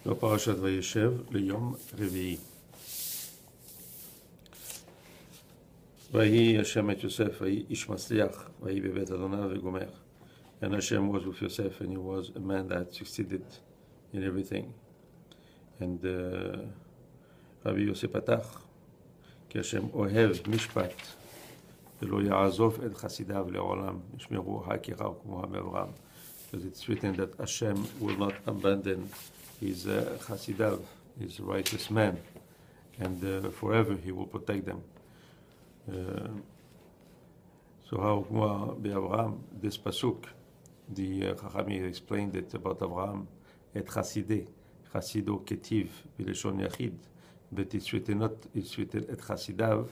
בפרשת וישב ליום רביעי. ויהי השם את יוסף, ויהי איש מצליח, ויהי בבית אדוניו וגומר. And Hashem was with Yosef, and he was a man that succeeded in everything. And רבי יוסף פתח, כי השם אוהב משפט, ולא יעזוב את חסידיו לעולם, ישמרו הכיכר כמו אברהם. Because it's written that Hashem will not abandon his chasidav, his righteous man, and forever he will protect them. So how כמו באברהם, this pasuk, the Chachamim explained it about Avraham, et chaside, chasido ketiv, b'leshon yachid, but it's written not, it's written et chasidav.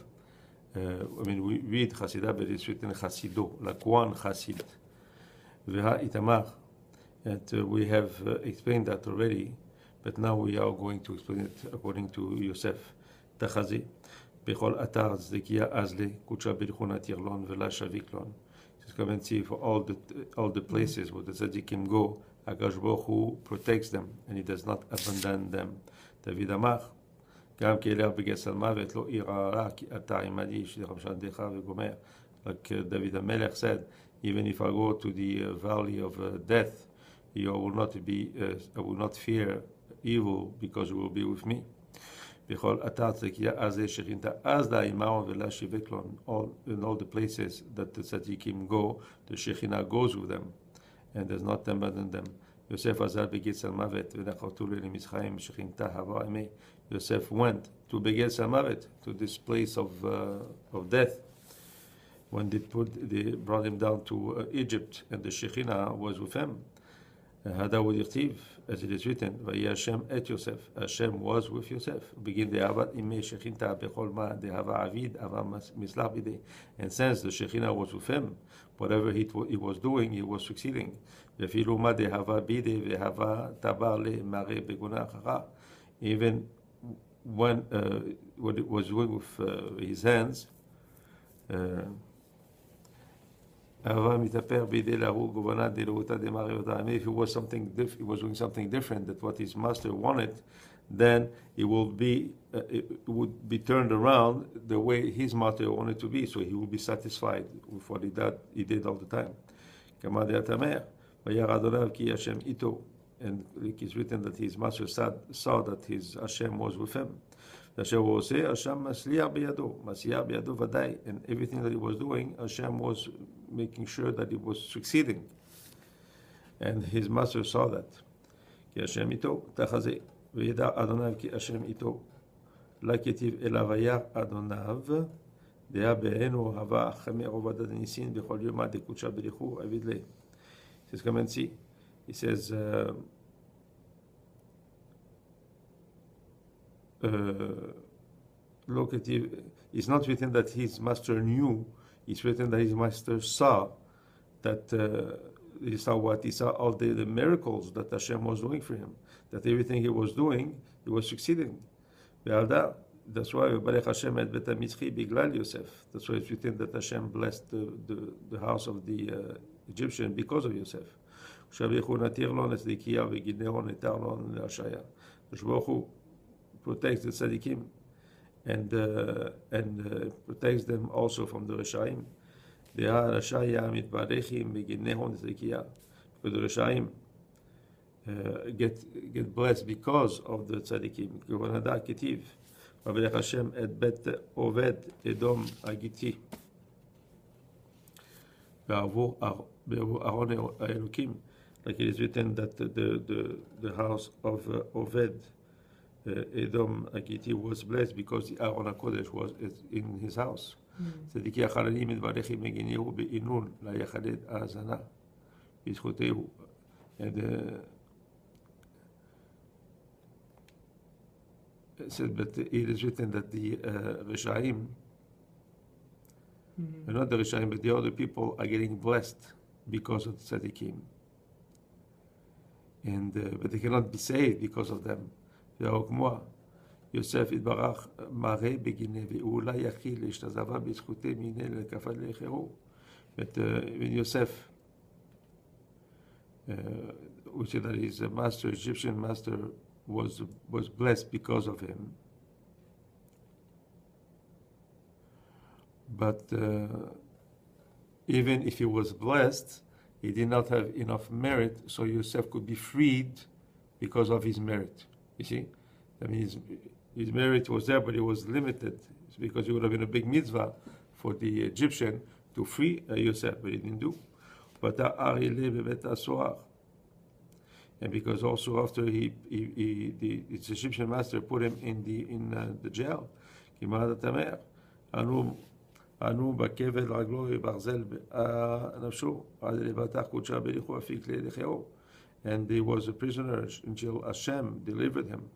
I mean, we read chasidav, but it's written chasido, like one chasid. V'ha itamar, and we have explained that already, but now we are going to explain it according to Yosef. Tachazi, bechol atar zdekia azle, kucha b'lichuna tirlon v'la shaviklon. Just come and see for all the places where the tzaddikim go, Akash Baruch Hu protects them, and he does not abandon them. David Amar, גם כאלך בגץ על מוות, לא אירע רע, כי אתה עמדי, שדרך משענתך וגומר. Like David HaMelech said, even if I go to the valley of death, you will not be, I will not fear evil, because you will be with me. בכל אתר צדקיה הזה שכינתה אז לאימהון ולשיבקלון, in all the places that the tzaddikim go, the Shekhinah goes with them, and does not abandon them. יוסף עזר בגץ על מוות, ונחתו למצרים שכינתה הווה עמי. Yosef went to Begez HaMavet, to this place of death, when they brought him down to Egypt, and the Shekhinah was with him. Hada udirtiv, as it is written, Vayi Hashem et Yosef. Hashem was with Yosef. Begin the Avat imei Shekhinta bechol ma dehava avid ava mislach bidei. And since the Shekhinah was with him, whatever he was doing, he was succeeding. Vefilu ma dehava bidei vehava tabar le mare beguna achara. Even when what it was doing with his hands, if he was something he was doing something different than what his master wanted, then it would be turned around the way his master wanted to be, so he would be satisfied with what he did all the time. And like it's written that his master saw that his Hashem was with him. And everything that he was doing, Hashem was making sure that he was succeeding. And his master saw that. כי השם איתו, תחזה, וידע אדוניו כי השם איתו. לכתיב אליו היה אדוניו, דעה בעינו אהבה חמי עובד הניסין בכל יום עד קודשה בריחו עביד לי. Just come and see. He says, look at you. It's not written that his master knew. It's written that his master saw that he saw what he saw, all the miracles that Hashem was doing for him. That everything he was doing, he was succeeding. That's why Baruch Hashem et bet HaMitzchi biglal Yosef. That's why it's written that Hashem blessed the house of the Egyptian because of Yosef. Baruch Hu protects the tzaddikim and protects them also from the Reshaim. Because the Reshaim get blessed because of the tzaddikim. Hashem et bet Oved Edom Agiti. Like it is written that the house of Oved Edom Agiti was blessed because the Aaron HaKodesh was in his house. צדיקי החללים מתברכים מגניהו בעינון ליחדד האזנה בזכותהו. And said, but it is written that the Reshaim, not the Reshaim, but the other people are getting blessed because of the tzaddikim. And but they cannot be saved because of them. יוסף יתברך מראה בגינה ואולי יכיל להשתזבה בזכותי מיני לקפת לאחרו. But when Yosef, which that is a master, Egyptian master, was blessed because of him. But even if he was blessed, he did not have enough merit, so Yosef could be freed because of his merit. You see? I mean, his merit was there, but it was limited. It's because it would have been a big mitzvah for the Egyptian to free Yosef, but he didn't do. But and because also after the Egyptian master put him in the jail, ענו בכבל רגלו ברזל נפשו עד לבטח קודשה בריחו אפיק ללחיו. And he was a prisoner until Hashem delivered him.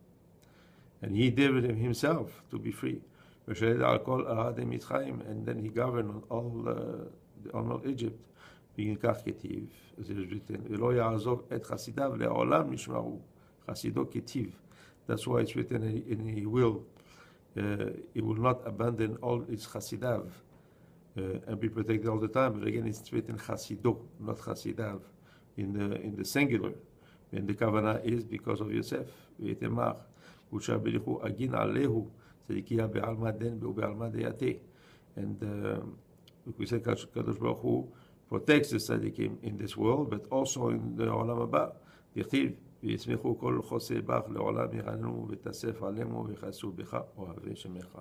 And he delivered him himself to be free. And then he governed on all Egypt. being כך כתיב, as it is written, ולא יעזוב את חסידיו לעולם נשמרו, חסידו כתיב. That's why it's written, and he will not abandon all his chasidav and be protected all the time. But again, it's written chasido, not chasidav, in the singular. And the kavanah is because of Yosef. V'yetemach, kusha b'lichu agin alehu, tzedikiya be'alma den be'alma deyate. And we said Kadosh Baruch Hu protects the tzedikim in this world, but also in the olam haba. Dichtiv, וישמחו כל חוסי בך לעולם ירננו ותאסף עלינו ויכעסו בך אוהבי שמך.